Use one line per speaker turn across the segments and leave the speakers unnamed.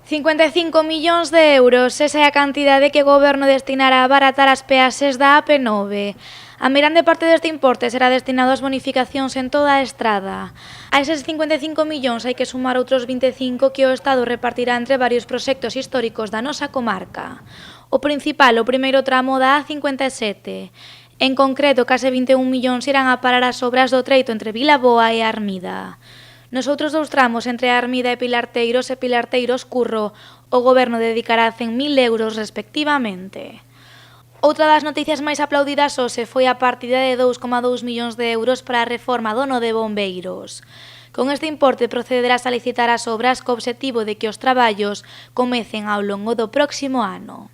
55 millóns de euros, esa é a cantidade que o Goberno destinará a abaratar as peaxes da AP9. A meirande parte deste importe será destinado ás bonificacións en toda a estrada. A eses 55 millóns hai que sumar outros 25 que o Estado repartirá entre varios proxectos históricos da nosa comarca. O principal, o primeiro tramo da A57. En concreto, case 21 millóns irán a parar as obras do treito entre Vilaboa e Armida. Nos outros dous tramos, entre Armida e Pilarteiros Curro, o Goberno dedicará 100.000 euros respectivamente. Outra das noticias máis aplaudidas hoxe foi a partida de 2,2 millóns de euros para a reforma do nó de bombeiros. Con este importe procederás a licitar as obras co obxectivo de que os traballos comecen ao longo do próximo ano.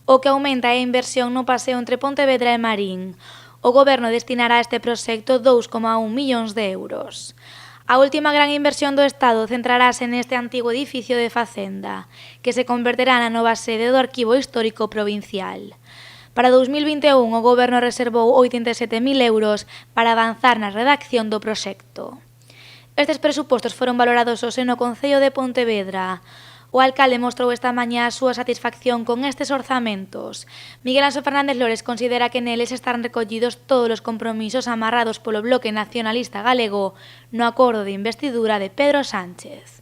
O que aumenta é a inversión no paseo entre Pontevedra e Marín. O Goberno destinará a este proxecto 2,1 millóns de euros. A última gran inversión do Estado centrarase neste antigo edificio de Facenda, que se converterá na nova sede do Arquivo Histórico Provincial. Para 2021, o Goberno reservou 87.000 euros para avanzar na redacción do proxecto. Estes presupostos foron valorados hoxe no Concello de Pontevedra. O alcalde mostrou esta mañá a súa satisfacción con estes orzamentos. Miguel Anxo Fernández Lores considera que neles están recollidos todos os compromisos amarrados polo Bloque Nacionalista Galego no acordo de investidura de Pedro Sánchez.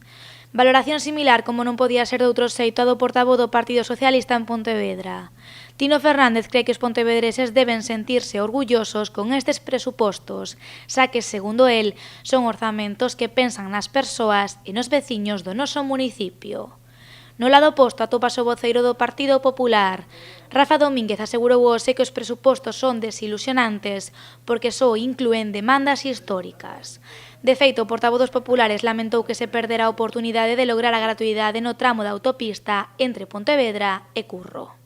Valoración similar, como non podía ser de outro xeito, a do portavoz do Partido Socialista en Pontevedra. Tino Fernández cree que os pontevedreses deben sentirse orgullosos con estes presupostos, xa que, segundo el, son orzamentos que pensan nas persoas e nos veciños do noso municipio. No lado oposto atopase o voceiro do Partido Popular. Rafa Domínguez asegurou hoxe que os presupostos son desilusionantes porque só inclúen demandas históricas. De feito, o portavoz dos populares lamentou que se perdera a oportunidade de lograr a gratuidade no tramo da autopista entre Pontevedra e Curro.